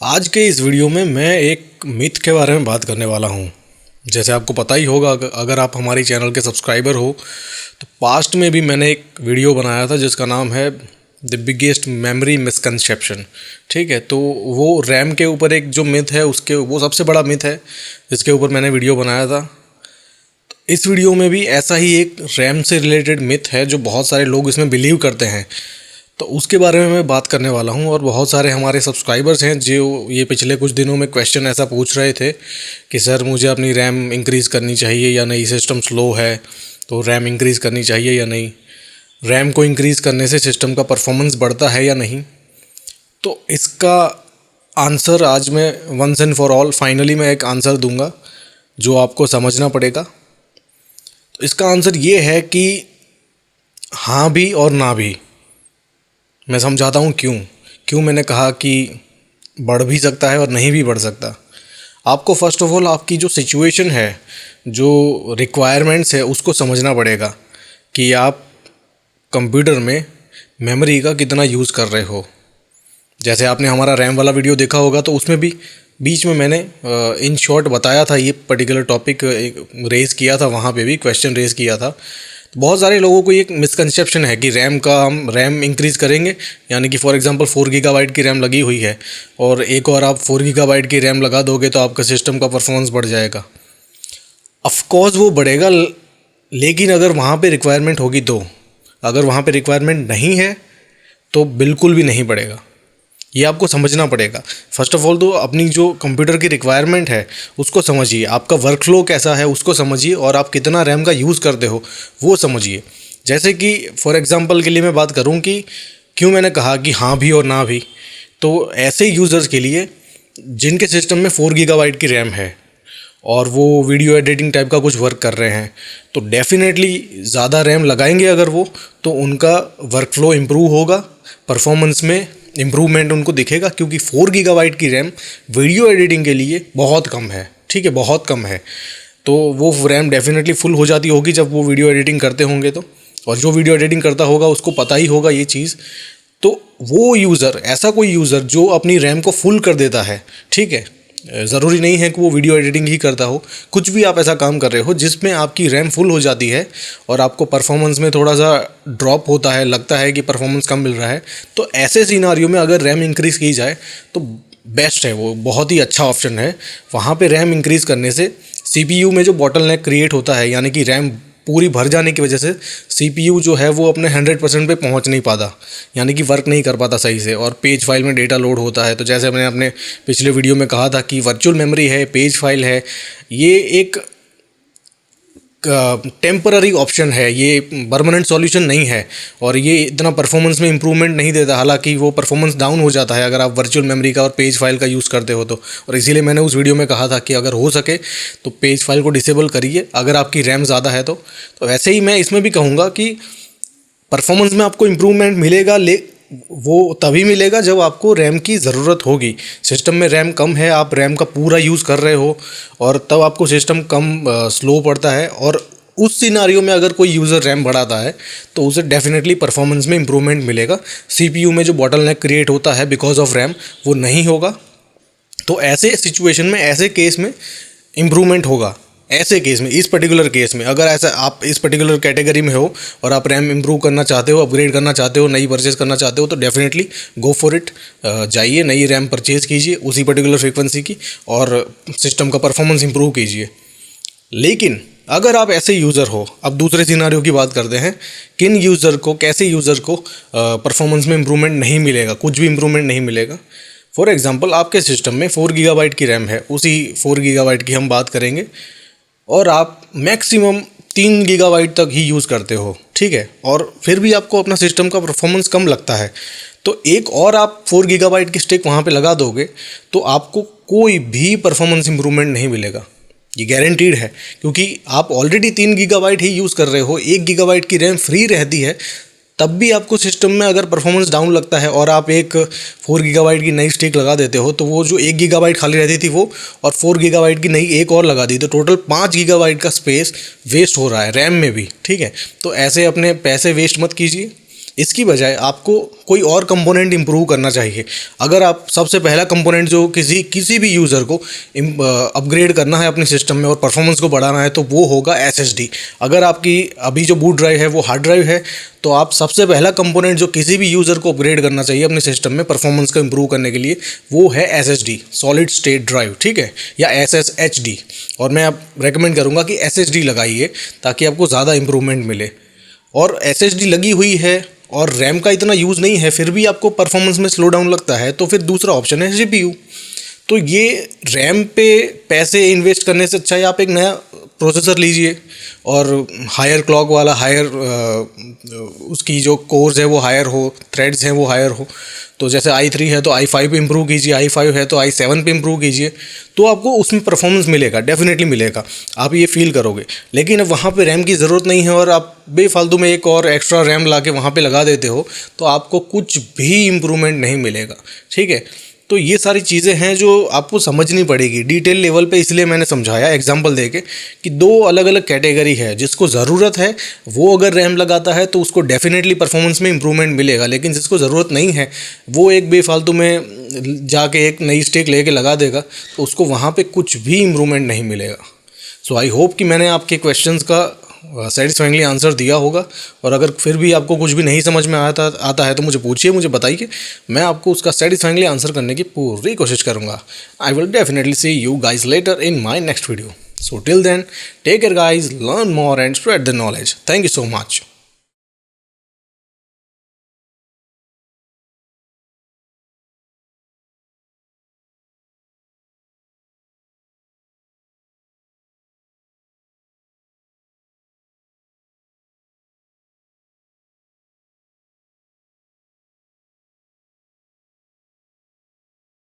आज के इस वीडियो में मैं एक मिथ के बारे में बात करने वाला हूँ। जैसे आपको पता ही होगा, अगर आप हमारी चैनल के सब्सक्राइबर हो तो पास्ट में भी मैंने एक वीडियो बनाया था जिसका नाम है द बिगेस्ट मेमोरी मिसकंसेप्शन। ठीक है, तो वो रैम के ऊपर एक जो मिथ है उसके वो सबसे बड़ा मिथ है जिसके ऊपर मैंने वीडियो बनाया था। इस वीडियो में भी ऐसा ही एक रैम से रिलेटेड मिथ है जो बहुत सारे लोग इसमें बिलीव करते हैं, तो उसके बारे में मैं बात करने वाला हूँ। और बहुत सारे हमारे सब्सक्राइबर्स हैं जो ये पिछले कुछ दिनों में क्वेश्चन ऐसा पूछ रहे थे कि सर मुझे अपनी रैम इंक्रीज़ करनी चाहिए या नहीं, सिस्टम स्लो है तो रैम इंक्रीज़ करनी चाहिए या नहीं, रैम को इंक्रीज़ करने से सिस्टम का परफॉर्मेंस बढ़ता है या नहीं। तो इसका आंसर आज मैं once and for all finally मैं एक आंसर दूंगा जो आपको समझना पड़ेगा। तो इसका आंसर ये है कि हाँ भी और ना भी। मैं समझाता हूँ क्यों मैंने कहा कि बढ़ भी सकता है और नहीं भी बढ़ सकता। आपको फ़र्स्ट ऑफ ऑल आपकी जो सिचुएशन है, जो रिक्वायरमेंट्स है, उसको समझना पड़ेगा कि आप कंप्यूटर में मेमोरी का कितना यूज़ कर रहे हो। जैसे आपने हमारा रैम वाला वीडियो देखा होगा तो उसमें भी बीच में मैंने इन शॉर्ट बताया था, ये पर्टिकुलर टॉपिक रेज़ किया था, वहाँ पे भी क्वेश्चन रेज़ किया था। बहुत सारे लोगों को ये मिसकंसेप्शन है कि हम रैम इंक्रीज़ करेंगे, यानी कि फॉर एग्जांपल 4 गीगाबाइट की रैम लगी हुई है और एक और आप 4 गीगाबाइट की रैम लगा दोगे तो आपका सिस्टम का परफॉर्मेंस बढ़ जाएगा। ऑफ कोर्स वो बढ़ेगा, लेकिन अगर वहाँ पे रिक्वायरमेंट होगी तो, अगर वहाँ पे रिक्वायरमेंट नहीं है तो बिल्कुल भी नहीं बढ़ेगा। ये आपको समझना पड़ेगा। फर्स्ट ऑफ ऑल तो अपनी जो कंप्यूटर की रिक्वायरमेंट है उसको समझिए, आपका वर्कफ्लो कैसा है उसको समझिए और आप कितना रैम का यूज़ करते हो वो समझिए। जैसे कि फॉर एग्जांपल के लिए मैं बात करूं कि क्यों मैंने कहा कि हाँ भी और ना भी, तो ऐसे यूज़र्स के लिए जिनके सिस्टम में 4 गीगाबाइट की रैम है और वो वीडियो एडिटिंग टाइप का कुछ वर्क कर रहे हैं, तो डेफिनेटली ज़्यादा रैम लगाएंगे अगर वो, तो उनका वर्कफ्लो इम्प्रूव होगा, परफॉर्मेंस में इम्प्रूवमेंट उनको दिखेगा, क्योंकि 4 गीगाबाइट की रैम वीडियो एडिटिंग के लिए बहुत कम है। ठीक है, बहुत कम है। तो वो रैम डेफिनेटली फुल हो जाती होगी जब वो वीडियो एडिटिंग करते होंगे तो, और जो वीडियो एडिटिंग करता होगा उसको पता ही होगा ये चीज़। तो वो यूज़र, ऐसा कोई यूज़र जो अपनी रैम को फुल कर देता है, ठीक है, ज़रूरी नहीं है कि वो वीडियो एडिटिंग ही करता हो, कुछ भी आप ऐसा काम कर रहे हो जिसमें आपकी रैम फुल हो जाती है और आपको परफॉर्मेंस में थोड़ा सा ड्रॉप होता है, लगता है कि परफॉर्मेंस कम मिल रहा है, तो ऐसे सिनारियो में अगर रैम इंक्रीज़ की जाए तो बेस्ट है, वो बहुत ही अच्छा ऑप्शन है। वहाँ पे रैम इंक्रीज़ करने से सीपीयू में जो बॉटलनेक क्रिएट होता है, यानी कि रैम पूरी भर जाने की वजह से सीपीयू जो है वो अपने 100% पे पहुंच नहीं पाता, यानी कि वर्क नहीं कर पाता सही से, और पेज फाइल में डेटा लोड होता है। तो जैसे मैंने अपने पिछले वीडियो में कहा था कि वर्चुअल मेमोरी है, पेज फाइल है, ये एक टेम्पररी ऑप्शन है, ये परमानेंट सॉल्यूशन नहीं है और ये इतना परफॉर्मेंस में इंप्रूवमेंट नहीं देता। हालांकि वो परफॉर्मेंस डाउन हो जाता है अगर आप वर्चुअल मेमोरी का और पेज फाइल का यूज़ करते हो तो, और इसीलिए मैंने उस वीडियो में कहा था कि अगर हो सके तो पेज फाइल को डिसेबल करिए अगर आपकी रैम ज़्यादा है तो ऐसे ही मैं इसमें भी कहूँगा कि परफॉर्मेंस में आपको इम्प्रूवमेंट मिलेगा, वो तभी मिलेगा जब आपको रैम की ज़रूरत होगी। सिस्टम में रैम कम है, आप रैम का पूरा यूज़ कर रहे हो और तब आपको सिस्टम कम स्लो पड़ता है, और उस सिनारियो में अगर कोई यूज़र रैम बढ़ाता है तो उसे डेफिनेटली परफॉर्मेंस में इम्प्रूवमेंट मिलेगा। सीपीयू में जो बॉटलनेक क्रिएट होता है बिकॉज ऑफ रैम वो नहीं होगा। तो ऐसे सिचुएशन में, ऐसे केस में इम्प्रूवमेंट होगा। ऐसे केस में, इस पर्टिकुलर केस में, अगर ऐसा आप इस पर्टिकुलर कैटेगरी में हो और आप रैम इंप्रूव करना चाहते हो, अपग्रेड करना चाहते हो, नई परचेज़ करना चाहते हो, तो डेफिनेटली गो फॉर इट। जाइए, नई रैम परचेज़ कीजिए उसी पर्टिकुलर फ्रीक्वेंसी की और सिस्टम का परफॉर्मेंस इंप्रूव कीजिए। लेकिन अगर आप ऐसे यूज़र हो, अब दूसरे सिनारियो की बात करते हैं, किन यूज़र को, कैसे यूज़र को परफॉर्मेंस में इंप्रूवमेंट नहीं मिलेगा, कुछ भी इंप्रूवमेंट नहीं मिलेगा। फॉर एग्जांपल आपके सिस्टम में 4 गीगाबाइट की रैम है, उसी 4 गीगाबाइट की हम बात करेंगे, और आप मैक्सिमम 3 गीगाबाइट तक ही यूज़ करते हो, ठीक है, और फिर भी आपको अपना सिस्टम का परफॉर्मेंस कम लगता है, तो एक और आप 4 गीगाबाइट की स्टिक वहाँ पे लगा दोगे तो आपको कोई भी परफॉर्मेंस इंप्रूवमेंट नहीं मिलेगा, ये गारंटीड है, क्योंकि आप ऑलरेडी 3 गीगाबाइट ही यूज़ कर रहे हो, 1 गीगाबाइट की रैम फ्री रहती है, तब भी आपको सिस्टम में अगर परफॉर्मेंस डाउन लगता है और आप एक 4 गीगाबाइट की नई स्टिक लगा देते हो, तो वो जो 1 गीगाबाइट खाली रहती थी वो, और 4 गीगाबाइट की नई एक और लगा दी, तो टोटल 5 गीगाबाइट का स्पेस वेस्ट हो रहा है रैम में भी। ठीक है, तो ऐसे अपने पैसे वेस्ट मत कीजिए, इसकी बजाय आपको कोई और कंपोनेंट इंप्रूव करना चाहिए। अगर आप सबसे पहला कंपोनेंट जो किसी भी यूज़र को अपग्रेड करना है अपने सिस्टम में और परफॉर्मेंस को बढ़ाना है, तो वो होगा SSD। अगर आपकी अभी जो बूट ड्राइव है वो हार्ड ड्राइव है, तो आप सबसे पहला कंपोनेंट जो किसी भी यूज़र को अपग्रेड करना चाहिए अपने सिस्टम में परफॉर्मेंस को इंप्रूव करने के लिए, वो है SSD, सॉलिड स्टेट ड्राइव, ठीक है, या SSHD। और मैं आप रेकमेंड करूँगा कि SSD लगाइए ताकि आपको ज़्यादा इंप्रूवमेंट मिले। और SSD लगी हुई है और रैम का इतना यूज़ नहीं है, फिर भी आपको परफॉर्मेंस में स्लो डाउन लगता है, तो फिर दूसरा ऑप्शन है CPU। तो ये रैम पे पैसे इन्वेस्ट करने से अच्छा है आप एक नया प्रोसेसर लीजिए और हायर क्लॉक वाला, हायर उसकी जो कोर्स है वो हायर हो, थ्रेड्स हैं वो हायर हो। तो जैसे i3 है तो i5 पे इम्प्रूव कीजिए, i5 है तो i7 पे इम्प्रूव कीजिए, तो आपको उसमें परफॉर्मेंस मिलेगा, डेफिनेटली मिलेगा, आप ये फील करोगे। लेकिन अब वहाँ पे रैम की ज़रूरत नहीं है और आप बेफालतू में एक और एक्स्ट्रा रैम ला के वहाँ पे लगा देते हो, तो आपको कुछ भी इम्प्रूवमेंट नहीं मिलेगा, ठीक है। तो ये सारी चीज़ें हैं जो आपको समझनी पड़ेगी डिटेल लेवल पे, इसलिए मैंने समझाया एग्जांपल देके कि दो अलग अलग कैटेगरी है। जिसको ज़रूरत है वो अगर रैम लगाता है तो उसको डेफिनेटली परफॉर्मेंस में इंप्रूवमेंट मिलेगा, लेकिन जिसको ज़रूरत नहीं है वो एक बेफालतू में जाके एक नई स्टिक लेके लगा देगा, तो उसको वहाँ पे कुछ भी इम्प्रूवमेंट नहीं मिलेगा। सो आई होप कि मैंने आपके क्वेश्चंस का सेटिस्फाइंगली आंसर दिया होगा। और अगर फिर भी आपको कुछ भी नहीं समझ में आता है तो मुझे पूछिए, मुझे बताइए, मैं आपको उसका सेटिस्फाइंगली आंसर करने की पूरी कोशिश करूँगा। I will definitely see you guys later in my next video. So till then, take care guys, learn more and spread the knowledge. Thank you so much.